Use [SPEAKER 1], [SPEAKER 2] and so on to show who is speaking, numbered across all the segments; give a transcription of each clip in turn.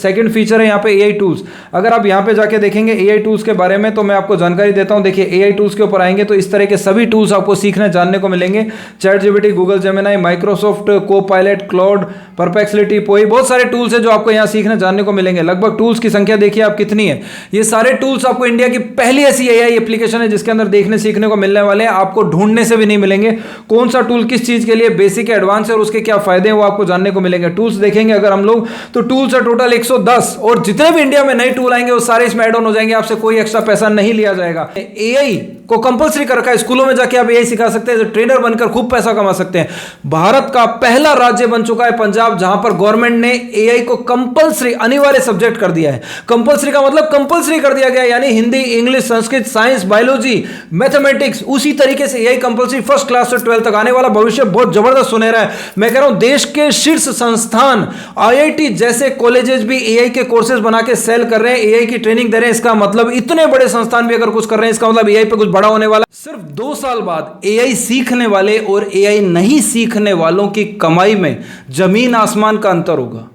[SPEAKER 1] Second feature है यहाँ पे एआई टूल्स। अगर आप यहाँ पे जाके देखेंगे एआई टूल्स के बारे में तो मैं आपको जानकारी देता हूँ। देखिए एआई टूल्स के ऊपर आएंगे तो इस तरह के सभी टूल्स आपको सीखने जानने को मिलेंगे। Chat GPT, Google Gemini, Microsoft Copilot, Claude, Perplexity, Poe, बहुत सारे टूल्स है जो आपको यहाँ सीखने जानने को मिलेंगे। लगभग टूल्स की संख्या देखिए आप कितनी है। ये सारे टूल्स आपको इंडिया की पहली ऐसी एआई एप्लीकेशन है जिसके अंदर देखने सीखने को मिलने वाले हैं। आपको ढूंढने से भी नहीं मिलेंगे। कौन सा टूल किस चीज के लिए बेसिक है, एडवांस है और उसके क्या फायदे हैं वो आपको जानने को मिलेंगे। टूल्स देखेंगे अगर हम लोग तो टूल्स है टोटल 110 और जितने भी इंडिया में नए टूल आएंगे वो सारे इसमें ऐड ऑन हो जाएंगे। आपसे कोई एक्स्ट्रा पैसा नहीं लिया जाएगा। एआई को कंपलसरी कर रखा है। स्कूलों में जाके आप एआई सिखा सकते हैं, ट्रेनर बनकर खूब पैसा कमा सकते हैं। भारत का पहला राज्य बन चुका है पंजाब जहां पर गवर्नमेंट ने एआई को कंपलसरी अनिवार्य सब्जेक्ट कर दिया है। कंपलसरी का मतलब कंपलसरी कर दिया गया, यानी Hindi, English, Sanskrit, science, biology, mathematics, उसी तरीके से एआई कंपलसरी फर्स्ट क्लास से 12 तक। आने वाला भविष्य बहुत जबरदस्त सुनहरा है। मैं कह रहा हूं देश के शीर्ष संस्थान आईआईटी जैसे कॉलेजेस भी एआई के कोर्सेज बना के सेल कर रहे हैं, एआई की ट्रेनिंग दे रहे हैं। इसका मतलब इतने बड़े संस्थान भी अगर कुछ कर रहे हैं इसका मतलब एआई पे कुछ बड़ा होने वाला। सिर्फ 2 साल बाद एआई सीखने वाले और एआई नहीं सीखने वालों की कमाई में जमीन आसमान का अंतर होगा।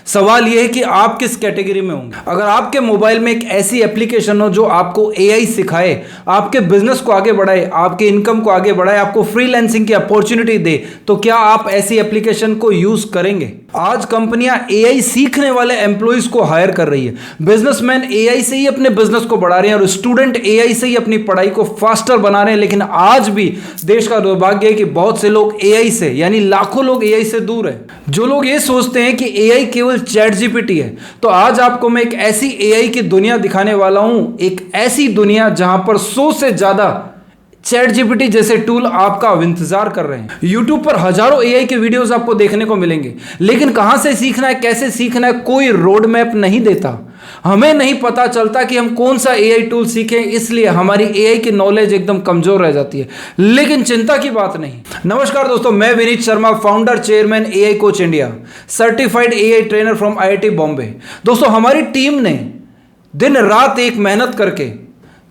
[SPEAKER 1] सवाल यह है कि आप किस कैटेगरी में होंगे। अगर आपके मोबाइल में एक ऐसी एप्लीकेशन हो जो आपको एआई सिखाए, आपके बिजनेस को आगे बढ़ाए, आपके इनकम को आगे बढ़ाए, आपको फ्रीलांसिंग की अपॉर्चुनिटी दे, तो क्या आप ऐसी एप्लीकेशन को यूज करेंगे? आज कंपनियां एआई सीखने वाले एम्प्लॉइज को हायर कर रही है। बिजनेसमैन एआई से ही अपने बिजनेस को बढ़ा रहे हैं और स्टूडेंट एआई से ही अपनी पढ़ाई को फास्टर बना रहे हैं। लेकिन आज भी देश का दुर्भाग्य है कि बहुत से लोग एआई से, यानी लाखों लोग एआई से दूर है। जो लोग ये सोचते हैं कि एआई केवल चैट जीपीटी है, तो आज आपको मैं एक ऐसी एआई की दुनिया दिखाने वाला हूं, एक ऐसी दुनिया जहां पर 100 से ज्यादा चैट जीपीटी जैसे टूल आपका इंतजार कर रहे हैं। यूट्यूब पर हजारों एआई के वीडियोस आपको देखने को मिलेंगे, लेकिन कहां से सीखना है, कैसे सीखना है, कोई रोड मैप नहीं देता। हमें नहीं पता चलता कि हम कौन सा एआई टूल सीखें, इसलिए हमारी एआई की नॉलेज एकदम कमजोर रह जाती है। लेकिन चिंता की बात नहीं। नमस्कार दोस्तों, मैं Vineet Sharma, founder chairman AI coach India, certified AI trainer from IIT Bombay. दोस्तों हमारी टीम ने दिन रात एक मेहनत करके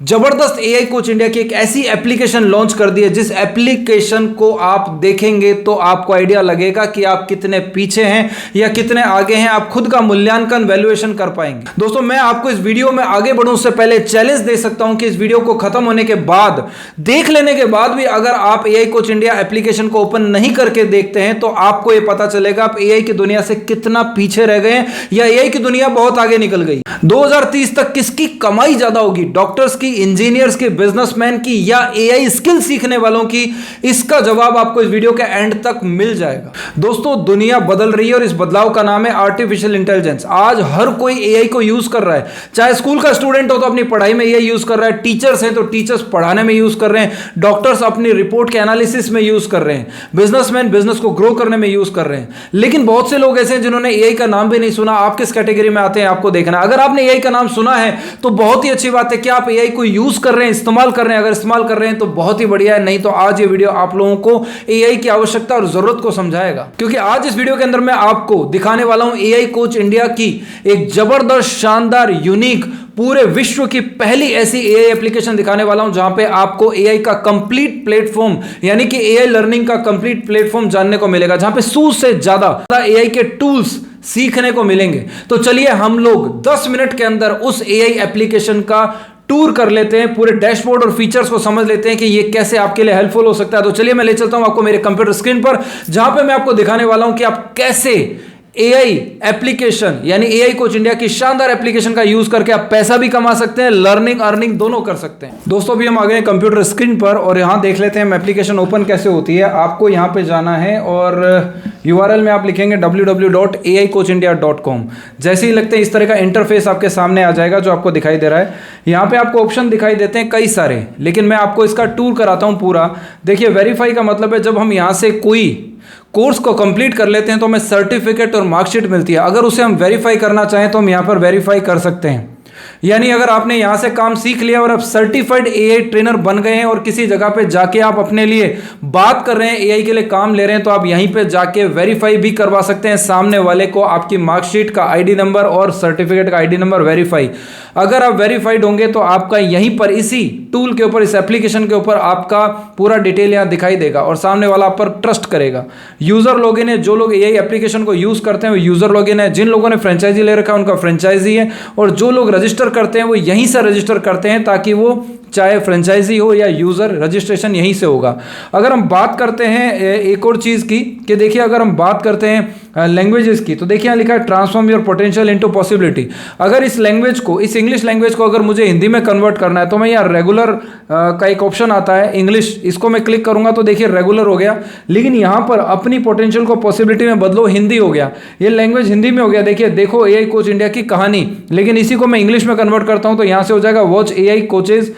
[SPEAKER 1] जबरदस्त एआई कोच इंडिया की एक ऐसी एप्लीकेशन लॉन्च कर दी है जिस एप्लीकेशन को आप देखेंगे तो आपको आइडिया लगेगा कि आप कितने पीछे हैं या कितने आगे हैं। आप खुद का मूल्यांकन, वैल्यूएशन कर पाएंगे। दोस्तों मैं आपको इस वीडियो में आगे बढ़ूं उससे पहले चैलेंज दे सकता हूं कि इस वीडियो को खत्म होने के बाद, देख लेने के बाद भी अगर आप एआई कोच इंडिया एप्लीकेशन को ओपन नहीं करके देखते हैं तो आपको यह पता चलेगा आप एआई की दुनिया से कितना पीछे रह गए हैं या एआई की दुनिया बहुत आगे निकल गई। 2030 तक किसकी कमाई ज्यादा होगी, डॉक्टर्स की, इंजीनियर्स की, बिजनेसमैन की या एआई स्किल सीखने वालों की? इसका जवाब आपको इस वीडियो के एंड तक मिल जाएगा। दोस्तों दुनिया बदल रही है और इस बदलाव का नाम है आर्टिफिशियल इंटेलिजेंस। आज हर कोई एआई को यूज कर रहा है। चाहे स्कूल का स्टूडेंट हो तो अपनी पढ़ाई में एआई यूज कर रहा है, टीचर्स हैं तो टीचर्स पढ़ाने में यूज कर रहे हैं, डॉक्टर्स अपनी रिपोर्ट के एनालिसिस में यूज कर रहे हैं, बिजनेसमैन बिजनेस को ग्रो करने में यूज कर रहे हैं। लेकिन बहुत से लोग ऐसे हैं जिन्होंने एआई का नाम भी नहीं सुना। आप किस कैटेगरी में आते हैं आपको देखना। अगर आपने एआई का नाम सुना है तो बहुत ही अच्छी बात है कि आप एआई को यूज कर रहे हैं, इस्तेमाल कर रहे हैं। अगर इस्तेमाल कर रहे हैं तो बहुत ही बढ़िया है, नहीं तो आज ये वीडियो आप लोगों को एआई की आवश्यकता और जरूरत को समझाएगा। क्योंकि आज इस वीडियो के अंदर मैं आपको दिखाने वाला हूं एआई कोच इंडिया की एक जबरदस्त, शानदार, यूनिक, पूरे विश्व की पहली ऐसी एआई एप्लीकेशन दिखाने वाला हूं जहां पे आपको एआई का कंप्लीट प्लेटफॉर्म, यानी कि एआई लर्निंग का कंप्लीट प्लेटफॉर्म जानने को मिलेगा, जहां पे 100 से ज्यादा एआई के टूल्स सीखने को मिलेंगे। तो चलिए हम लोग 10 मिनट के अंदर उस एआई एप्लीकेशन का टूर कर लेते हैं, पूरे डैशबोर्ड और फीचर्स को समझ लेते हैं कि ये कैसे आपके लिए हेल्पफुल हो सकता है। तो चलिए मैं ले चलता हूं आपको मेरे कंप्यूटर स्क्रीन पर, जहां पे मैं आपको दिखाने वाला हूं कि आप कैसे एआई एप्लीकेशन, यानी एआई कोच इंडिया की शानदार एप्लीकेशन का यूज करके आप पैसा भी कमा सकते हैं, लर्निंग, अर्निंग दोनों कर सकते हैं। दोस्तों अभी हम आ गए हैं कंप्यूटर स्क्रीन पर और यहां देख लेते हैं एप्लीकेशन ओपन कैसे होती है। आपको यहां पे जाना है और यूआरएल में आप लिखेंगे www.aicoachindia.com। जैसे ही लगते हैं इस तरह का इंटरफेस आपके सामने आ जाएगा जो आपको दिखाई दे रहा है। यहाँ पे आपको ऑप्शन दिखाई देते हैं कई सारे, लेकिन मैं आपको इसका टूर कराता हूँ पूरा। देखिए वेरीफाई का मतलब है जब हम यहाँ से कोई कोर्स को कंप्लीट कर लेते हैं तो हमें सर्टिफिकेट और मार्कशीट मिलती है। अगर उसे हम वेरीफाई करना चाहें तो हम यहाँ पर वेरीफाई कर सकते हैं। यानी अगर आपने यहां से काम सीख लिया और आप सर्टिफाइड एआई ट्रेनर बन गए हैं और किसी जगह पे जाके आप अपने लिए बात कर रहे हैं, एआई के लिए काम ले रहे हैं, तो आप यहीं पे जाके वेरीफाई भी करवा सकते हैं सामने वाले को आपकी मार्कशीट का आईडी नंबर और सर्टिफिकेट का आईडी नंबर वेरीफाई। अगर आप वेरीफाइड होंगे तो आपका यहीं पर इसी टूल के ऊपर, इस एप्लीकेशन के ऊपर आपका पूरा डिटेल यहां दिखाई देगा और सामने वाला आप पर ट्रस्ट करेगा। यूजर लॉगिन है, जो लोग एआई एप्लीकेशन को यूज करते हैं वो यूजर लॉगिन है, जिन लोगों ने फ्रेंचाइजी ले रखा है उनका फ्रेंचाइजी है, और जो लोग रजिस्टर करते हैं वो यहीं से रजिस्टर करते हैं, ताकि वो चाहे फ्रेंचाइजी हो या यूजर, रजिस्ट्रेशन यहीं से होगा। अगर हम बात करते हैं एक और चीज की, कि देखिए अगर हम बात करते हैं लैंग्वेजेस की, तो देखिए यहाँ लिखा है transform your potential into possibility. अगर इस लैंग्वेज को, इस इंग्लिश लैंग्वेज को अगर मुझे हिंदी में कन्वर्ट करना है तो मैं यहाँ रेगुलर का एक ऑप्शन आता है इंग्लिश, इसको मैं क्लिक करूंगा तो देखिए रेगुलर हो गया। लेकिन यहाँ पर अपनी पोटेंशियल को पॉसिबिलिटी में बदलो, हिंदी हो गया, ये लैंग्वेज हिंदी में हो गया। देखिए देखो एआई कोच इंडिया की कहानी, लेकिन इसी को मैं इंग्लिश में कन्वर्ट करता हूं तो यहां से हो जाएगा watch AI coaches,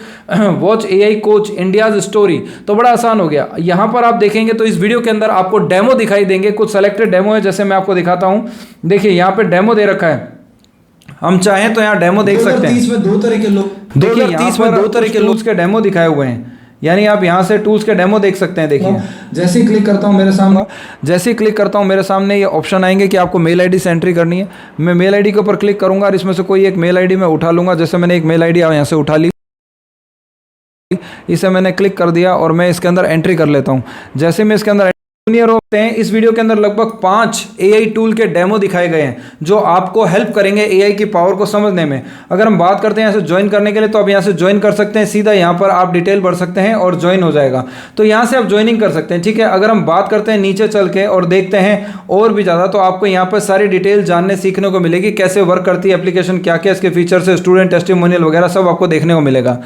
[SPEAKER 1] watch AI coach India's story. तो बड़ा आसान हो गया। यहां पर आप देखेंगे तो इस वीडियो के अंदर आपको डेमो दिखाई देंगे, कुछ सेलेक्टेड डेमो है, जैसे मैं आपको दिखाता हूं। देखिए यहां पे डेमो दे रखा है, हम चाहें तो यहाँ डेमो देख सकते हैं।
[SPEAKER 2] 2030 में 2 तरह के लोग,
[SPEAKER 1] देखिए 2030 में 2 तरह के टूल्स के डेमो दिखाए हुए हैं, यानी आप यहाँ से टूल्स के डेमो देख सकते हैं। देखिए
[SPEAKER 2] जैसे ही क्लिक करता हूँ मेरे सामने,
[SPEAKER 1] जैसे ही क्लिक करता हूँ मेरे सामने ये ऑप्शन आएंगे कि आपको मेल आईडी से एंट्री करनी है। मैं मेल आईडी के ऊपर क्लिक करूंगा और इसमें से कोई एक मेल आईडी मैं उठा लूंगा। जैसे मैंने एक मेल आईडी यहाँ से उठा ली, इसे मैंने क्लिक कर दिया और मैं इसके अंदर एंट्री कर लेता हूँ। जैसे मैं इसके अंदर जूनियर होते हैं, इस वीडियो के अंदर लगभग 5 एआई टूल के डेमो दिखाए गए हैं जो आपको हेल्प करेंगे एआई की पावर को समझने में। अगर हम बात करते हैं यहाँ से ज्वाइन करने के लिए, तो आप यहाँ से ज्वाइन कर सकते हैं, सीधा यहाँ पर आप डिटेल भर सकते हैं और ज्वाइन हो जाएगा। तो यहाँ से आप ज्वाइनिंग कर सकते हैं, ठीक है। अगर हम बात करते हैं नीचे चल के और देखते हैं और भी ज़्यादा, तो आपको यहाँ पर सारी डिटेल जानने सीखने को मिलेगी, कैसे वर्क करती है एप्लीकेशन, क्या क्या इसके फीचर्स है, स्टूडेंट टेस्टिमोनियल वगैरह सब आपको देखने को मिलेगा।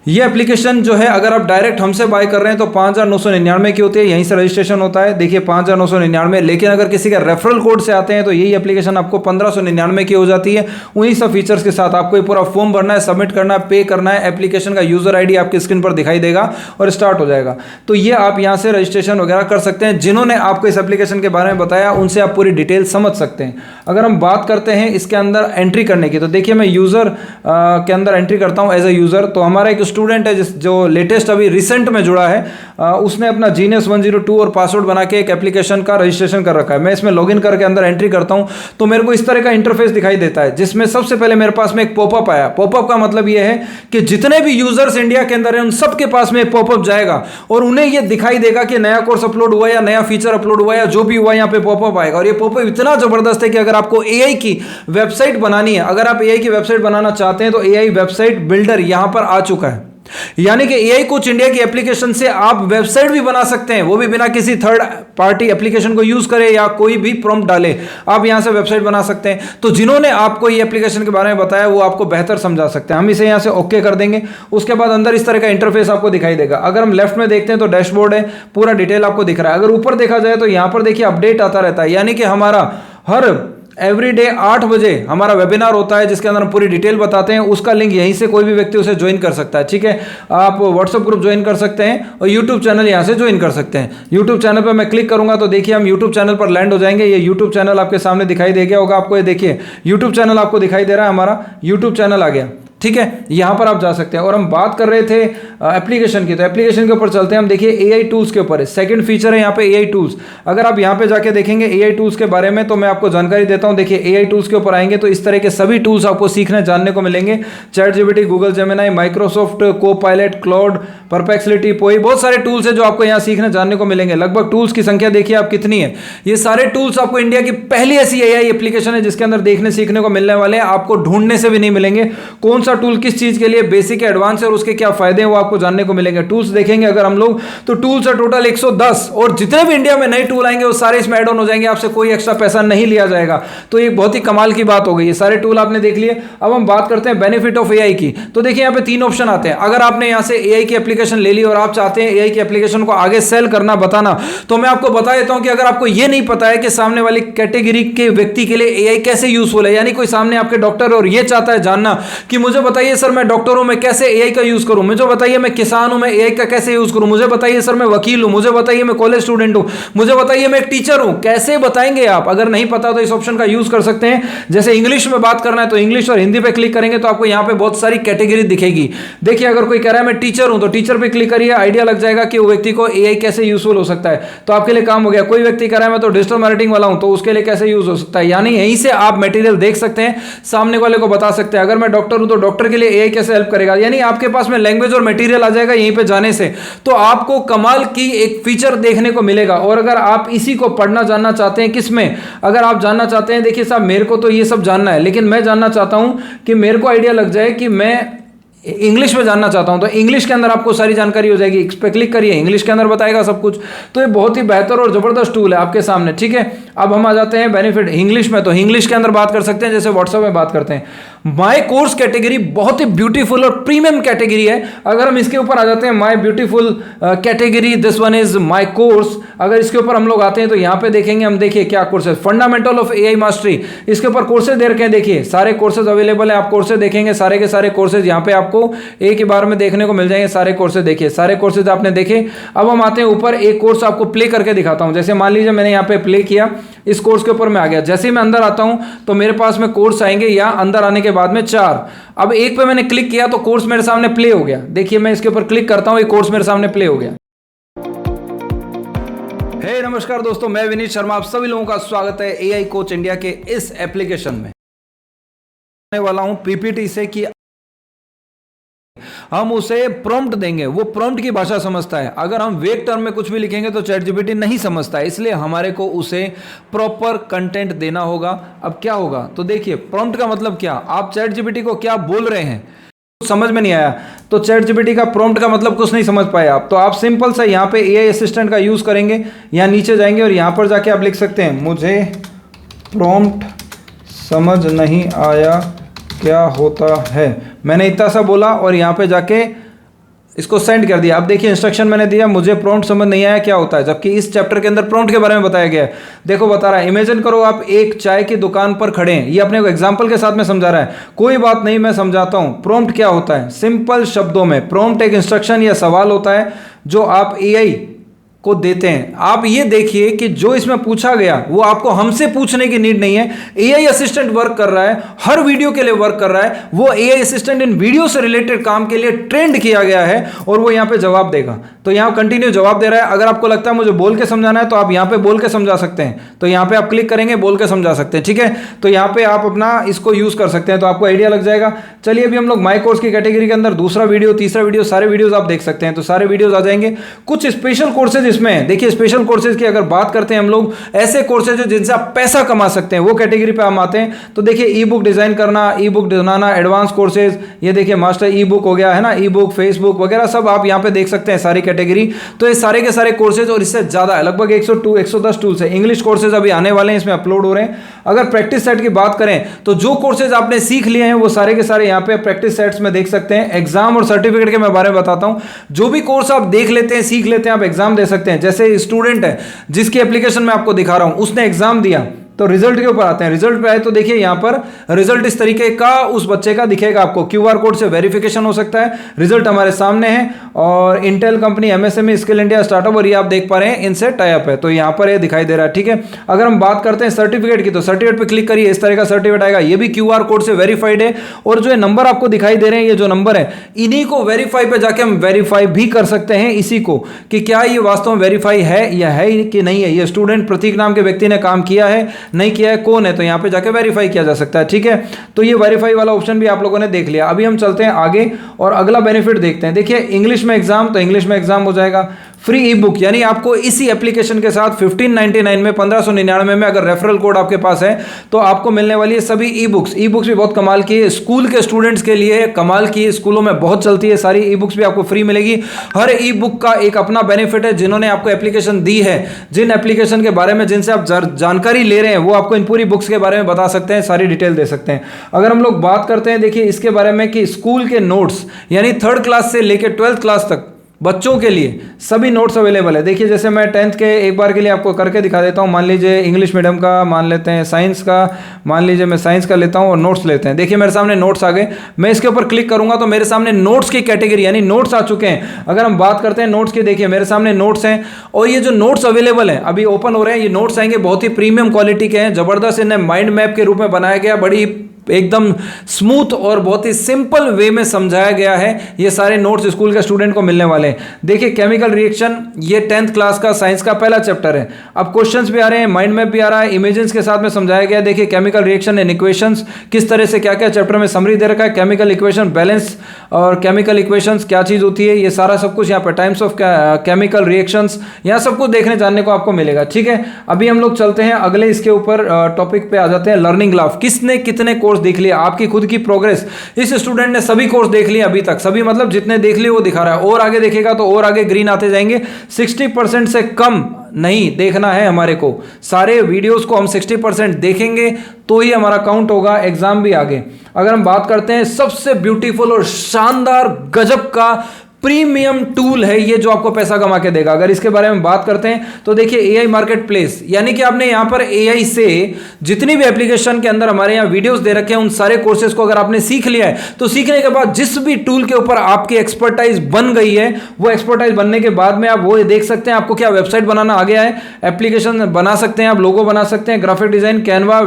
[SPEAKER 1] ये एप्लीकेशन जो है अगर आप डायरेक्ट हमसे बाय कर रहे हैं तो 5,999 की होती है, यहीं से रजिस्ट्रेशन होता है। देखिए 5,999, लेकिन अगर किसी का रेफरल कोड से आते हैं तो यही एप्लीकेशन आपको 1,599 की हो जाती है, उन्हीं सब फीचर्स के साथ। आपको ये पूरा फॉर्म भरना है, सबमिट करना है, पे करना है, एप्लीकेशन का यूजर आईडी आपकी स्क्रीन पर दिखाई देगा और स्टार्ट हो जाएगा। तो ये आप यहाँ से रजिस्ट्रेशन वगैरह कर सकते हैं। जिन्होंने आपको इस एप्लीकेशन के बारे में बताया उनसे आप पूरी डिटेल समझ सकते हैं। अगर हम बात करते हैं इसके अंदर एंट्री करने की, तो देखिए मैं यूजर के अंदर एंट्री करता हूँ एज ए यूजर। तो हमारा एक स्टूडेंट है जो लेटेस्ट अभी रिसेंट में जुड़ा है, उसने अपना जीनियस 102 और पासवर्ड बना के एक एप्लीकेशन का रजिस्ट्रेशन कर रखा है। मैं इसमें लॉगिन करके अंदर एंट्री करता हूं तो मेरे को इस तरह का इंटरफेस दिखाई देता है, जिसमें सबसे पहले मेरे पास में एक पॉपअप आया। पॉपअप का मतलब यह है कि जितने भी यूजर्स इंडिया के अंदर हैं उन सबके पास में एक पॉपअप जाएगा और उन्हें यह दिखाई देगा कि नया कोर्स अपलोड हुआ या नया फीचर अपलोड हुआ या जो भी हुआ, यहां पे पॉपअप आएगा। और ये पॉपअप इतना जबरदस्त है कि अगर आपको एआई की वेबसाइट बनानी है, अगर आप एआई की वेबसाइट बनाना चाहते हैं तो एआई वेबसाइट बिल्डर यहां पर आ चुका है। यानी कि एआई कोच इंडिया की एप्लीकेशन से आप वेबसाइट भी बना सकते हैं, वो भी बिना किसी थर्ड पार्टी एप्लीकेशन को यूज करे या कोई भी प्रॉम्प्ट डाले, आप यहां से वेबसाइट बना सकते हैं। तो जिन्होंने आपको ये एप्लीकेशन के बारे में बताया वो आपको बेहतर समझा सकते हैं। हम इसे यहां से ओके कर देंगे, उसके बाद अंदर इस तरह का इंटरफेस आपको दिखाई देगा। अगर हम लेफ्ट में देखते हैं तो डैशबोर्ड है, पूरा डिटेल आपको दिख रहा है। अगर ऊपर देखा जाए तो यहां पर देखिए अपडेट आता रहता है, यानी कि हमारा हर एवरीडे 8 बजे हमारा वेबिनार होता है जिसके अंदर हम पूरी डिटेल बताते हैं। उसका लिंक यहीं से कोई भी व्यक्ति उसे ज्वाइन कर सकता है, ठीक है। आप व्हाट्सएप ग्रुप ज्वाइन कर सकते हैं और यूट्यूब चैनल यहां से ज्वाइन कर सकते हैं। यूट्यूब चैनल पर मैं क्लिक करूंगा तो देखिए हम यूट्यूब चैनल पर लैंड हो जाएंगे। ये यूट्यूब चैनल आपके सामने दिखाई दे गया होगा आपको, ये देखिए यूट्यूब चैनल आपको दिखाई दे रहा है, हमारा यूट्यूब चैनल आ गया, ठीक है। यहां पर आप जा सकते हैं। और हम बात कर रहे थे एप्लीकेशन की, तो एप्लीकेशन के ऊपर चलते हैं। हम देखिए एआई टूल्स के ऊपर है, सेकंड फीचर है यहां पे एआई टूल्स। अगर आप यहां पे जाके देखेंगे एआई टूल्स के बारे में तो मैं आपको जानकारी देता हूं। देखिए एआई टूल्स के ऊपर आएंगे तो इस तरह के सभी टूल्स आपको सीखने जानने को मिलेंगे। ChatGPT, Google Gemini, Microsoft Copilot, Claude, Perplexity, Poe, बहुत सारे टूल्स है जो आपको यहां सीखने जानने को मिलेंगे। लगभग टूल्स की संख्या देखिए आप कितनी है। ये सारे टूल्स आपको इंडिया की पहली ऐसी एआई एप्लीकेशन है जिसके अंदर देखने सीखने को मिलने वाले हैं, आपको ढूंढने से भी नहीं मिलेंगे। कौन सा टूल किस चीज के लिए बेसिक है, एडवांस है और उसके क्या फायदे हैं वो आपको जानने को मिलेंगे। टूल्स देखेंगे अगर हम लोग तो टूल्स है टोटल 110 और जितने भी इंडिया में नए टूल आएंगे वो सारे इसमें ऐड ऑन हो जाएंगे, आपसे कोई एक्स्ट्रा पैसा नहीं लिया जाएगा। तो ये बहुत ही कमाल की बात हो गई। ये सारे टूल आपने देख लिए। अब हम बात करते हैं बेनिफिट ऑफ एआई की। तो देखिए यहाँ पे 3 ऑप्शन आते हैं। अगर आपने यहाँ से एआई की एप्लीकेशन ले ली और आप चाहते हैं एआई की एप्लीकेशन को आगे सेल करना, बताना, तो मैं आपको बता देता हूं कि अगर आपको यह नहीं पता है कि सामने वाली कैटेगरी के व्यक्ति के लिए एआई कैसे यूजफुल है, यानी कोई सामने आपके डॉक्टर और ये चाहता है जानना कि मुझे मुझे बताइए सर मैं डॉक्टर हूं, मैं कैसे एआई का यूज करूं, मुझे बताइए मैं किसान हूं, मैं एआई का कैसे यूज करूं, मुझे बताइए सर मैं वकील हूं, मुझे बताइए मैं कॉलेज स्टूडेंट हूं, मुझे बताइए मैं एक टीचर हूं, कैसे बताएंगे आप? अगर नहीं पता तो इस ऑप्शन का यूज कर सकते हैं। जैसे इंग्लिश में बात करना है तो इंग्लिश और हिंदी पे क्लिक करेंगे तो आपको यहां पे बहुत सारी कैटेगरी दिखेगी। देखिए अगर कोई कह रहा है मैं टीचर हूं तो टीचर पे क्लिक करिए, आइडिया लग जाएगा कि वो व्यक्ति को एआई कैसे यूजफुल हो सकता है, तो आपके लिए काम हो गया। कोई व्यक्ति कह रहा है मैं तो डिजिटल मार्केटिंग वाला हूं तो उसके लिए कैसे यूज हो सकता है, यानी यहीं से आप मटेरियल देख सकते हैं, सामने वाले को बता सकते हैं। अगर मैं डॉक्टर हूं तो डॉक्टर के लिए एआई कैसे हेल्प करेगा, यानी आपके पास में लैंग्वेज और मटेरियल आ जाएगा यहीं पे जाने से, तो आपको कमाल की एक फीचर देखने को मिलेगा। और अगर आप इसी को पढ़ना जानना चाहते हैं, किसमें अगर आप जानना चाहते हैं, देखिए साहब मेरे को तो ये सब जानना है, लेकिन मैं जानना चाहता हूं कि मेरे को आइडिया लग जाए कि मैं इंग्लिश में जानना चाहता हूं, तो इंग्लिश के अंदर आपको सारी जानकारी हो जाएगी। इस पे क्लिक करिए, इंग्लिश के अंदर बताएगा सब कुछ। तो ये बहुत ही बेहतर और जबरदस्त टूल है आपके सामने, ठीक है। अब हम आ जाते हैं बेनिफिट इंग्लिश में, तो इंग्लिश के अंदर बात कर सकते हैं जैसे व्हाट्सएप में बात करते हैं। माय कोर्स कैटेगरी बहुत ही ब्यूटीफुल और प्रीमियम कैटेगरी है। अगर हम इसके ऊपर आ जाते हैं my beautiful category, this one is my course, अगर इसके ऊपर हम लोग आते हैं तो यहाँ पे देखेंगे हम, देखिए क्या courses, fundamental of AI mastery, इसके ऊपर कोर्सेज दे रखे हैं। देखिए सारे कोर्सेज अवेलेबल है, आप कोर्सेज देखेंगे सारे के सारे कोर्सेज यहाँ पे आपको एक ही बार में देखने को मिल जाएंगे। सारे कोर्सेज देखिए, सारे कोर्सेज आपने देखे। अब हम आते हैं ऊपर, एक कोर्स आपको प्ले करके दिखाता हूं। जैसे मान लीजिए मैंने यहाँ पे प्ले किया, इस कोर्स के ऊपर मैं आ गया। जैसे ही मैं अंदर आता हूं तो मेरे पास में कोर्स आएंगे, या अंदर आने के बाद में 4। अब एक पे मैंने क्लिक किया तो कोर्स मेरे सामने प्ले हो गया। देखिए मैं इसके ऊपर क्लिक करता हूं, एक कोर्स मेरे सामने प्ले हो गया। हे नमस्कार दोस्तों, मैं विनीत शर्मा, आप सभी लोगों का स्वागत है एआई कोच इंडिया के इस एप्लीकेशन में। वाला हूं पीपीटी से कि हम उसे प्रॉम्प्ट देंगे, वो प्रॉम्प्ट की भाषा समझता है। अगर हम वेग टर्म में कुछ भी लिखेंगे तो चैट जीपीटी नहीं समझता है, इसलिए हमारे को उसे प्रॉपर कंटेंट देना होगा। अब क्या होगा तो देखिए, प्रॉम्प्ट का मतलब क्या, आप चैट जीपीटी को क्या बोल रहे हैं समझ में नहीं आया तो चैट जीपीटी का प्रॉम्प्ट का मतलब कुछ नहीं समझ पाए आप, तो आप सिंपल सा यहाँ पे एआई असिस्टेंट का यूज करेंगे। यहाँ नीचे जाएंगे और यहाँ पर जाके आप लिख सकते हैं मुझे प्रॉम्प्ट समझ नहीं आया क्या होता है, मैंने इतना सा बोला और यहाँ पे जाके इसको सेंड कर दिया। अब देखिए इंस्ट्रक्शन मैंने दिया, मुझे प्रॉम्प्ट समझ नहीं आया क्या होता है, जबकि इस चैप्टर के अंदर प्रॉम्प्ट के बारे में बताया गया है। देखो बता रहा है, इमेजिन करो आप एक चाय की दुकान पर खड़े हैं, ये अपने को एग्जांपल के साथ में समझा रहा है। कोई बात नहीं, मैं समझाता हूं प्रॉम्प्ट क्या होता है। सिंपल शब्दों में प्रॉम्प्ट एक इंस्ट्रक्शन या सवाल होता है जो आप एआई को देते हैं। आप ये देखिए कि जो इसमें पूछा गया वो आपको हमसे पूछने की नीड नहीं है, एआई असिस्टेंट वर्क कर रहा है, हर वीडियो के लिए वर्क कर रहा है। वो एआई असिस्टेंट इन वीडियो से रिलेटेड काम के लिए ट्रेंड किया गया है और वो यहां पे जवाब देगा। तो यहां कंटिन्यू जवाब दे रहा है। अगर आपको लगता है मुझे बोल के समझाना है तो आप यहां पे बोल के समझा सकते हैं, तो यहां पे आप क्लिक करेंगे, बोल के समझा सकते हैं, ठीक है। तो यहां पे आप अपना इसको यूज कर सकते हैं, तो आपको आइडिया लग जाएगा। चलिए अभी हम लोग माई कोर्स की कैटेगरी के अंदर दूसरा वीडियो, तीसरा वीडियो, सारे वीडियोस आप देख सकते हैं, तो सारे वीडियोस आ जाएंगे। कुछ स्पेशल कोर्सेज इसमें है। देखिए स्पेशल कोर्सेज की अगर बात करते हैं हम लोग, ऐसे कोर्सेज जिनसे आप पैसा कमा सकते हैं, वो कैटेगरी पे हम आते हैं। तो देखिए ई बुक डिजाइन करना, ई बुक बनाना, एडवांस कोर्सेज, ये देखिए मास्टर ई बुक हो गया है ना, ई बुक, फेसबुक वगैरह सब आप यहाँ पे देख सकते हैं सारी कैटेगरी। तो ये सारे के सारे कोर्सेज और इससे ज्यादा है, लगभग 110 टूल्स है। इंग्लिश कोर्सेज अभी आने वाले हैं, इसमें अपलोड हो रहे हैं। अगर प्रैक्टिस सेट की बात करें तो जो कोर्सेज आपने सीख लिए हैं वो सारे के सारे यहाँ पे प्रैक्टिस सेट्स में देख सकते हैं। एग्जाम और सर्टिफिकेट के मैं बारे में बताता हूं। जो भी कोर्स आप देख लेते हैं, सीख लेते हैं, आप एग्जाम दे सकते हैं। जैसे स्टूडेंट है जिसकी एप्लीकेशन मैं आपको दिखा रहा हूं, उसने एग्जाम दिया, तो रिजल्ट के ऊपर आते हैं। रिजल्ट पे आए तो देखिए यहां पर रिजल्ट इस तरीके का उस बच्चे का दिखेगा आपको। क्यूआर कोड से वेरिफिकेशन हो सकता है। रिजल्ट हमारे सामने है और Intel company, MSME, skill India, startup, और ये आप देख पा रहे हैं इनसे टाई अप है, तो यहां पर ये दिखाई दे रहा है, ठीक है। अगर हम बात करते हैं सर्टिफिकेट की, तो सर्टिफिकेट पे क्लिक करिए, इस तरह का सर्टिफिकेट आएगा। ये भी क्यूआर कोड से वेरीफाइड है, और जो नंबर आपको दिखाई दे रहे हैं, ये जो नंबर है, इन्हीं को वेरीफाई पे जाके हम वेरीफाई भी कर सकते हैं इसी को, कि क्या ये वास्तव में वेरीफाई है या है कि नहीं है। ये स्टूडेंट प्रतीक नाम के व्यक्ति ने काम किया है, नहीं किया है, कौन है, तो यहां पे जाके वेरीफाई किया जा सकता है, ठीक है। तो ये वेरीफाई वाला ऑप्शन भी आप लोगों ने देख लिया। अभी हम चलते हैं आगे और अगला बेनिफिट देखते हैं। देखिए इंग्लिश में एग्जाम, तो इंग्लिश में एग्जाम हो जाएगा। फ्री ई बुक, यानी आपको इसी एप्लीकेशन के साथ 1599 में, 1599 में अगर रेफरल कोड आपके पास है तो आपको मिलने वाली है सभी ई बुक्स। ई बुक्स भी बहुत कमाल की है, स्कूल के स्टूडेंट्स के लिए कमाल की है, स्कूलों में बहुत चलती है। सारी ई बुक्स भी आपको फ्री मिलेगी। हर ई बुक का एक अपना बेनिफिट है। जिन्होंने आपको एप्लीकेशन दी है, जिन एप्लीकेशन के बारे में जिनसे आप जानकारी ले रहे हैं, वो आपको इन पूरी बुक्स के बारे में बता सकते हैं, सारी डिटेल दे सकते हैं। अगर हम लोग बात करते हैं देखिए इसके बारे में कि स्कूल के नोट्स, यानी 3rd क्लास से लेकर 12th क्लास तक बच्चों के लिए सभी नोट्स अवेलेबल है। देखिए जैसे मैं 10th के एक बार के लिए आपको करके दिखा देता हूँ। मान लीजिए इंग्लिश मीडियम का मान लेते हैं, साइंस का मान लीजिए, मैं साइंस का लेता हूँ और नोट्स लेते हैं। देखिए मेरे सामने नोट्स आ गए, मैं इसके ऊपर क्लिक करूंगा तो मेरे सामने नोट्स की कैटेगरी यानी नोट्स आ चुके हैं। अगर हम बात करते हैं नोट्स की, देखिए मेरे सामने नोट्स हैं और ये जो नोट्स अवेलेबल हैं अभी ओपन हो रहे हैं, ये नोट्स आएंगे बहुत ही प्रीमियम क्वालिटी के हैं, जबरदस्त इन्हें माइंड मैप के रूप में बनाया गया, बड़ी एकदम स्मूथ और बहुत ही सिंपल वे में समझाया गया है। ये सारे नोट्स स्कूल के स्टूडेंट को मिलने वाले हैं। देखिए केमिकल रिएक्शन, ये 10th क्लास का साइंस का पहला चैप्टर है। अब क्वेश्चंस भी आ रहे हैं, माइंड मैप भी आ रहा है, इमेजेस के साथ में समझाया गया है। देखिए केमिकल रिएक्शन एंड इक्वेशंस किस तरह से क्या क्या चैप्टर में समरी दे रखा है, केमिकल इक्वेशन बैलेंस और केमिकल इक्वेशंस क्या चीज होती है, ये सारा सब कुछ यहाँ पर, टाइम्स ऑफ केमिकल रिएक्शंस, यहाँ सब कुछ देखने जानने को आपको मिलेगा। ठीक है, अभी हम लोग चलते हैं अगले इसके ऊपर टॉपिक पे आ जाते हैं, लर्निंग ग्राफ। किसने कितने कोर्स देख लिया, आपकी खुद की प्रोग्रेस। इस स्टूडेंट ने सभी कोर्स देख लिए अभी तक, सभी मतलब जितने देख लिए वो दिखा रहा है, और आगे देखेगा तो और आगे ग्रीन आते जाएंगे। 60% से कम नहीं देखना है हमारे को, सारे वीडियोस को हम 60% देखेंगे तो ही हमारा काउंट होगा, एग्जाम भी आगे। अगर हम बात करते हैं सबसे ब्यूटीफुल और शानदार गजब का प्रीमियम टूल है ये जो आपको पैसा कमा के देगा, अगर इसके बारे में बात करते हैं तो देखिए एआई मार्केट प्लेस, यानी कि आपने यहां पर एआई से जितनी भी एप्लीकेशन के अंदर हमारे यहां वीडियोस दे रखे हैं उन सारे कोर्सेज को अगर आपने सीख लिया है तो सीखने के बाद जिस भी टूल के ऊपर आपकी एक्सपर्टाइज बन गई है, वो एक्सपर्टाइज बनने के बाद में आप वो देख सकते हैं आपको क्या वेबसाइट बनाना आ गया है, एप्लीकेशन बना सकते हैं आप, लोगो बना सकते हैं, ग्राफिक डिजाइन, कैनवा,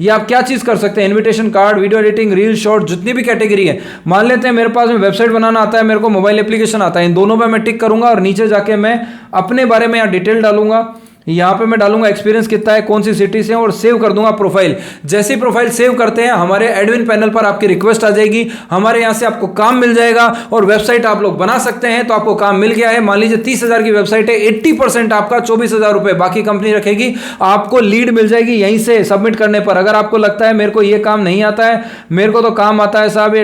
[SPEAKER 1] या आप क्या चीज कर सकते हैं, invitation card, video editing, reel, short, जितनी भी कैटेगरी है। मान लेते हैं मेरे पास में वेबसाइट बनाना आता है, मेरे को मोबाइल एप्लीकेशन आता है, इन दोनों पे मैं टिक करूंगा और नीचे जाके मैं अपने बारे में यहाँ डिटेल डालूंगा। यहां पे मैं डालूंगा एक्सपीरियंस कितना है, कौन सी सिटी से, और सेव कर दूंगा प्रोफाइल। जैसे ही प्रोफाइल सेव करते हैं हमारे एडमिन पैनल पर आपकी रिक्वेस्ट आ जाएगी, हमारे यहां से आपको काम मिल जाएगा और वेबसाइट आप लोग बना सकते हैं। तो आपको काम मिल गया है, मान लीजिए 30,000 की वेबसाइट है, 80% आपका 24,000 रुपए बाकी कंपनी रखेगी, आपको लीड मिल जाएगी यहीं से सबमिट करने पर। अगर आपको लगता है मेरे को ये काम नहीं आता है, मेरे को तो काम आता है साहब,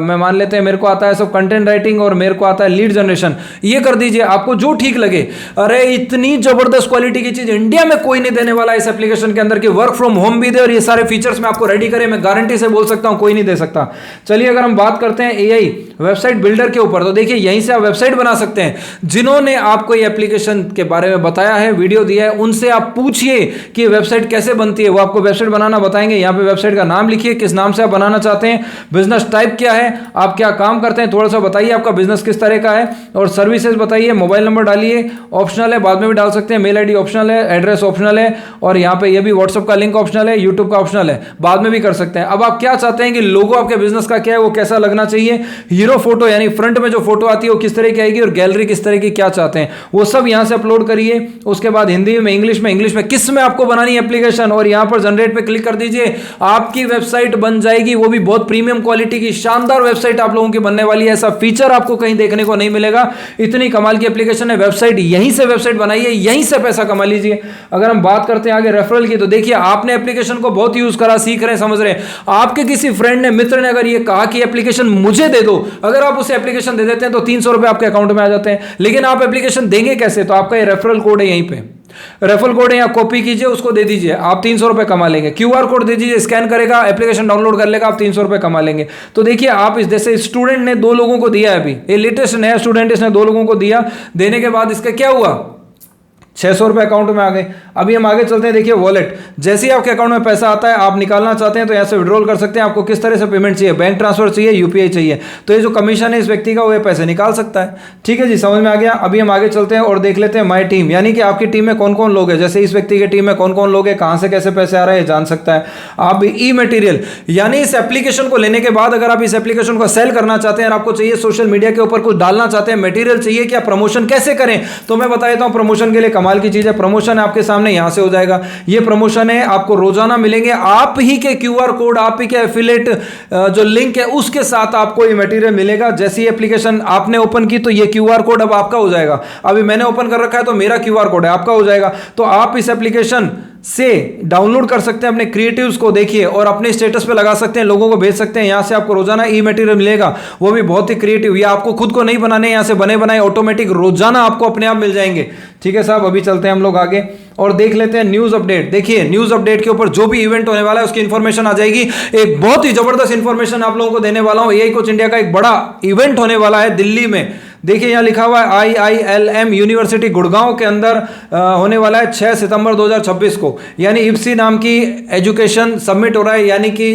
[SPEAKER 1] मैं मान लेते हैं मेरे को आता है सब कंटेंट राइटिंग और मेरे को आता है लीड जनरेशन, ये कर दीजिए, आपको जो ठीक लगे। अरे इतनी जबरदस्त क्वालिटी की चीज इंडिया में कोई नहीं देने वाला इस एप्लीकेशन के अंदर, कि वर्क फ्रॉम होम भी दे और ये सारे फीचर्स में आपको रेडी करे, मैं गारंटी से बोल सकता हूं कोई नहीं दे सकता। चलिए अगर हम बात करते हैं एआई वेबसाइट बिल्डर के ऊपर, तो देखिए यहीं से आप वेबसाइट बना सकते हैं। जिन्होंने आपको ये एप्लीकेशन के बारे में बताया है, वीडियो दिया है, उनसे आप पूछिए कि वेबसाइट कैसे बनती है, वो आपको वेबसाइट बनाना बताएंगे। यहां पे वेबसाइट का नाम लिखिए, किस नाम से आप बनाना चाहते हैं, बिजनेस टाइप क्या है, आप क्या काम करते हैं, थोड़ा सा बताइए आपका बिजनेस किस तरह का है, और सर्विसेज बताइए, मोबाइल नंबर डालिए, ऑप्शनल है, बाद में भी डाल सकते हैं, मेल आईडी ऑप्शनल है, एड्रेस ऑप्शनल है, और यहां पे ये भी व्हाट्सएप का लिंक ऑप्शनल है, यूट्यूब का ऑप्शनल है, बाद में भी कर सकते हैं। अब आप क्या चाहते हैं कि लोगो आपके बिजनेस का क्या है, वो कैसा लगना चाहिए, हीरो फोटो यानी फ्रंट में जो फोटो आती है वो किस तरह की आएगी, और गैलरी किस तरह की क्या चाहते हैं, वो सब यहां से अपलोड करिए। उसके बाद हिंदी में, इंग्लिश में किस में आपको बनानी एप्लीकेशन, और यहां पर जनरेट पे क्लिक कर दीजिए, आपकी वेबसाइट बन जाएगी, वो भी बहुत प्रीमियम क्वालिटी की शानदार वेबसाइट आप लोगों की बनने वाली है। ऐसा फीचर आपको कहीं देखने को नहीं मिलेगा, इतनी कमाल की एप्लीकेशन है। वेबसाइट यहीं से वेबसाइट बनाइए, यहीं से पैसा कमा लीजिए। अगर हम बात करते हैं आगे रेफरल की, तो देखिए आपने एप्लीकेशन को बहुत यूज करा, सीख रहे हैं, समझ रहे हैं, आपके किसी फ्रेंड ने, मित्र ने अगर ये कहा कि एप्लीकेशन मुझे दे दो, अगर आप उसे एप्लीकेशन दे देते हैं तो 300 रुपए आपके अकाउंट में आ जाते हैं। लेकिन आप एप्लीकेशन देंगे कैसे, तो आपका ये रेफरल कोड है, यहीं पे रेफरल कोड है, या कॉपी कीजिए, उसको दे दीजिए, आप 300 रुपए कमा लेंगे। क्यूआर कोड दे दीजिए, स्कैन करेगा, एप्लीकेशन डाउनलोड कर लेगा, आप 300 रुपए कमा लेंगे। तो देखिए आप इस जैसे स्टूडेंट ने 2 लोगों को दिया है, अभी ये लेटेस्ट नया स्टूडेंट, इसने 2 लोगों को दिया, देने के बाद इसका क्या हुआ, 600 रुपए अकाउंट में आ गए। अभी हम आगे चलते हैं, देखिए वॉलेट, जैसे ही आपके अकाउंट में पैसा आता है, आप निकालना चाहते हैं तो यहाँ से विड्रॉल कर सकते हैं। आपको किस तरह से पेमेंट चाहिए, बैंक ट्रांसफर चाहिए, यूपीआई चाहिए, तो ये जो कमीशन है इस व्यक्ति का, वो ये पैसे निकाल सकता है। ठीक है जी, समझ में आ गया। अभी हम आगे चलते हैं और देख लेते हैं माई टीम, यानी कि आपकी टीम में कौन कौन लोग हैं, जैसे इस व्यक्ति की टीम में कौन कौन लोग हैं, कहाँ से कैसे पैसे आ रहे हैं जान सकता है। आप ई मटेरियल, यानी इस एप्लीकेशन को लेने के बाद अगर आप इस एप्लीकेशन को सेल करना चाहते हैं और आपको चाहिए सोशल मीडिया के ऊपर कुछ डालना चाहते हैं, मटेरियल चाहिए, क्या प्रमोशन कैसे करें, तो मैं बता देता हूं प्रमोशन के लिए कमाल की चीज है। प्रमोशन आपके सामने यहां से हो जाएगा, ये प्रमोशन है, आपको रोजाना मिलेंगे, आप ही के क्यूआर कोड, आप ही के एफिलिएट जो लिंक है उसके साथ आपको ये मटेरियल मिलेगा। जैसी एप्लीकेशन आपने ओपन की तो ये क्यूआर कोड अब आपका हो जाएगा। अभी मैंने ओपन कर रखा है तो मेरा क्यूआर कोड है, आपका हो जाएगा। तो आप इस एप्लीकेशन से डाउनलोड कर सकते हैं अपने क्रिएटिव्स को, देखिए, और अपने स्टेटस पे लगा सकते हैं, लोगों को भेज सकते हैं। यहां से आपको रोजाना ई मटेरियल मिलेगा, वो भी बहुत ही क्रिएटिव, या आपको खुद को नहीं बनाने, यहां से बने बनाए ऑटोमेटिक रोजाना आपको अपने आप मिल जाएंगे। ठीक है साहब, अभी चलते हैं हम लोग आगे और देख लेते हैं न्यूज अपडेट। देखिए न्यूज अपडेट के ऊपर जो भी इवेंट होने वाला है उसकी इंफॉर्मेशन आ जाएगी। एक बहुत ही जबरदस्त इंफॉर्मेशन आप लोगों को देने वाला हूं। एआई कोच इंडिया का एक बड़ा इवेंट होने वाला है दिल्ली में। देखिए यहाँ लिखा हुआ है IILM यूनिवर्सिटी गुड़गांव के अंदर होने वाला है 6 सितंबर 2026 को, यानी इप्सी नाम की एजुकेशन सबमिट हो रहा है, यानी कि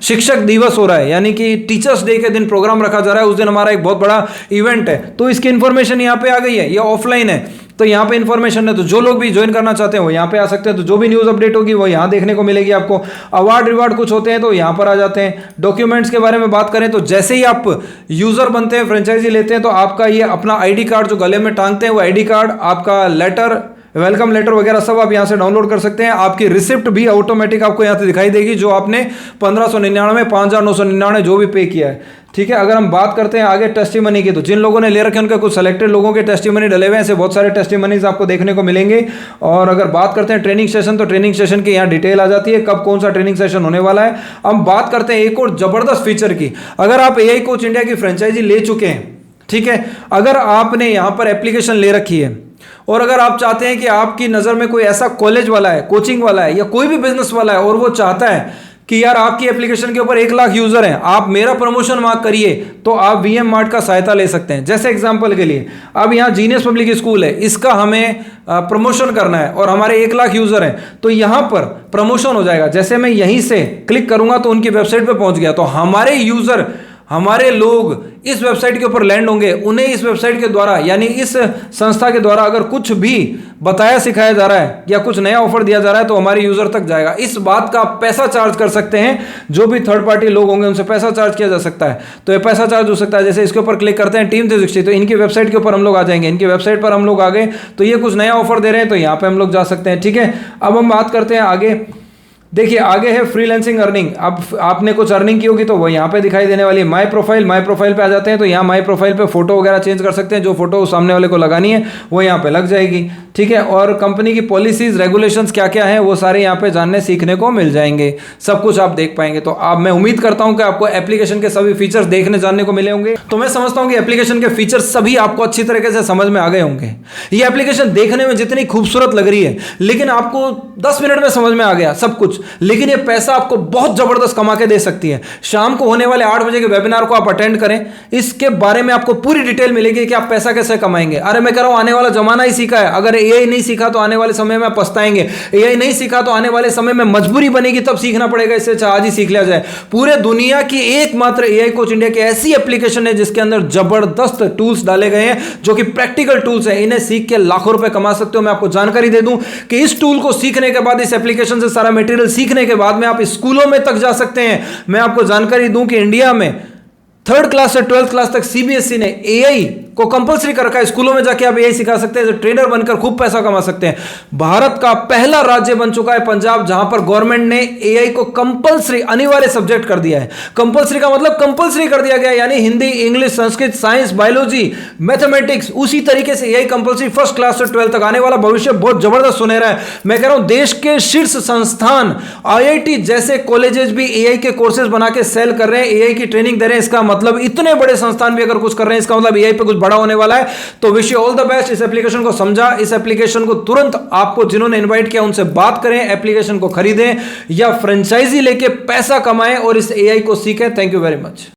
[SPEAKER 1] शिक्षक दिवस हो रहा है, यानी कि टीचर्स डे के दिन प्रोग्राम रखा जा रहा है। उस दिन हमारा एक बहुत बड़ा इवेंट है, तो इसकी इंफॉर्मेशन यहाँ पे आ गई है। ये ऑफलाइन है तो यहाँ पे इंफॉर्मेशन है, तो जो लोग भी ज्वाइन करना चाहते हैं वो यहाँ पे आ सकते हैं। तो जो भी न्यूज़ अपडेट होगी वो यहाँ देखने को मिलेगी आपको। अवार्ड रिवार्ड कुछ होते हैं तो यहाँ पर आ जाते हैं। डॉक्यूमेंट्स के बारे में बात करें तो जैसे ही आप यूज़र बनते हैं, फ्रेंचाइजी लेते हैं, तो आपका ये अपना ID कार्ड जो गले में टांगते हैं वो ID कार्ड, आपका लेटर, वेलकम लेटर वगैरह सब आप यहाँ से डाउनलोड कर सकते हैं। आपकी रिसिप्ट भी ऑटोमेटिक आपको यहाँ से दिखाई देगी जो आपने 1599 5999 जो भी पे किया है। ठीक है, अगर हम बात करते हैं आगे टेस्टिमनी की, तो जिन लोगों ने ले रखे हैं उनके कुछ सेलेक्टेड लोगों के टेस्टिमनी डले हुए हैं, ऐसे बहुत सारे टेस्टिमनीज आपको देखने को मिलेंगे। और अगर बात करते हैं ट्रेनिंग सेशन, तो ट्रेनिंग सेशन की यहाँ डिटेल आ जाती है, कब कौन सा ट्रेनिंग सेशन होने वाला है। हम बात करते हैं एक और जबरदस्त फीचर की। अगर आप AI कोच इंडिया की फ्रेंचाइजी ले चुके हैं, ठीक है, अगर आपने यहाँ पर एप्लीकेशन ले रखी है और अगर आप चाहते हैं कि आपकी नज़र में कोई ऐसा कॉलेज वाला है, कोचिंग वाला है या कोई भी बिजनेस वाला है और वो चाहता है कि यार आपकी एप्लीकेशन के ऊपर 1 लाख यूजर हैं, आप मेरा प्रमोशन मार्क करिए, तो आप VM मार्ट का सहायता ले सकते हैं। जैसे एग्जांपल के लिए अब यहाँ जीनियस पब्लिक स्कूल है, इसका हमें प्रमोशन करना है और हमारे 1 लाख यूजर हैं, तो यहाँ पर प्रमोशन हो जाएगा। जैसे मैं यहीं से क्लिक करूंगा तो उनकी वेबसाइट पर पहुंच गया, तो हमारे यूजर, हमारे लोग इस वेबसाइट के ऊपर लैंड होंगे। उन्हें इस वेबसाइट के द्वारा, यानी इस संस्था के द्वारा अगर कुछ भी बताया सिखाया जा रहा है या कुछ नया ऑफर दिया जा रहा है तो हमारे यूजर तक जाएगा। इस बात का आप पैसा चार्ज कर सकते हैं, जो भी थर्ड पार्टी लोग होंगे उनसे पैसा चार्ज किया जा सकता है। तो ये पैसा चार्ज हो सकता है। जैसे इसके ऊपर क्लिक करते हैं टीम 360, तो इनकी वेबसाइट के ऊपर हम लोग आ जाएंगे। इनकी वेबसाइट पर हम लोग आ गए तो ये कुछ नया ऑफर दे रहे हैं, तो यहाँ पे हम लोग जा सकते हैं। ठीक है, अब हम बात करते हैं आगे। देखिए आगे है फ्रीलांसिंग अर्निंग। अब आपने कुछ अर्निंग की होगी तो वो यहाँ पे दिखाई देने वाली है। माय प्रोफाइल पे आ जाते हैं, तो यहाँ माय प्रोफाइल पे फोटो वगैरह चेंज कर सकते हैं। जो फोटो सामने वाले को लगानी है वो यहाँ पे लग जाएगी। ठीक है, और कंपनी की पॉलिसीज रेगुलेशंस क्या क्या हैं वो सारे यहाँ पे जानने सीखने को मिल जाएंगे। सब कुछ आप देख पाएंगे। तो आप, मैं उम्मीद करता हूँ कि आपको एप्लीकेशन के सभी फीचर्स देखने जानने को मिले होंगे। तो मैं समझता हूँ कि एप्लीकेशन के फीचर्स सभी आपको अच्छी तरीके से समझ में आ गए होंगे। ये एप्लीकेशन देखने में जितनी खूबसूरत लग रही है, लेकिन आपको 10 मिनट में समझ में आ गया सब कुछ, लेकिन ये पैसा आपको बहुत जबरदस्त कमा के दे सकती है। शाम को होने वाले 8 बजे के वेबिनार को आप अटेंड करें, इसके बारे में आपको पूरी डिटेल मिलेगी कि आप पैसा कैसे कमाएंगे। अरे मैं कह रहा हूं आने वाला जमाना ही सीखा है। अगर AI नहीं सीखा तो आने वाले समय में पछताएंगे। AI नहीं सीखा तो आने वाले समय में मजबूरी बनेगी, तब सीखना पड़ेगा। इससे अच्छा आज ही सीख लिया जाए। पूरे दुनिया की एकमात्र AI कोच इंडिया की ऐसी एप्लीकेशन है जिसके अंदर जबरदस्त टूल्स डाले गए हैं जो कि प्रैक्टिकल टूल्स हैं। इन्हें सीख के लाखों रुपए कमा सकते हो। मैं आपको जानकारी दे दूं कि इस टूल को सीखने के बाद, इस एप्लीकेशन से सारा मटेरियल सीखने के बाद में आप स्कूलों में तक जा सकते हैं। मैं आपको जानकारी दूं कि इंडिया में 3rd क्लास से 12th क्लास तक CBSE ने AI को कंपलसरी कर रखा है। स्कूलों में जाके आप AI सिखा सकते हैं, ट्रेनर बनकर खूब पैसा कमा सकते हैं। भारत का पहला राज्य बन चुका है पंजाब, जहां पर गवर्नमेंट ने AI को कंपलसरी, अनिवार्य सब्जेक्ट कर दिया है। कंपलसरी का मतलब कंपलसरी कर दिया गया, यानी Hindi, English, Sanskrit, science, biology, mathematics, उसी तरीके से AI कंपलसरी 1st क्लास से 12th तक। आने वाला भविष्य बहुत जबरदस्त सुनहरा है। मैं कह रहा हूं देश के शीर्ष संस्थान IIT जैसे कॉलेजेस भी AI के कोर्सेज बना के सेल कर रहे हैं, AI की ट्रेनिंग दे रहे हैं। इसका मतलब इतने बड़े संस्थान भी अगर कुछ कर रहे हैं, इसका मतलब AI पे कुछ बड़ा होने वाला है। तो wish you all the best. इस एप्लीकेशन को समझा, इस एप्लीकेशन को तुरंत आपको जिन्होंने इनवाइट किया उनसे बात करें, एप्लीकेशन को खरीदें या फ्रेंचाइजी लेके पैसा कमाएं और इस AI को सीखें। Thank you very much.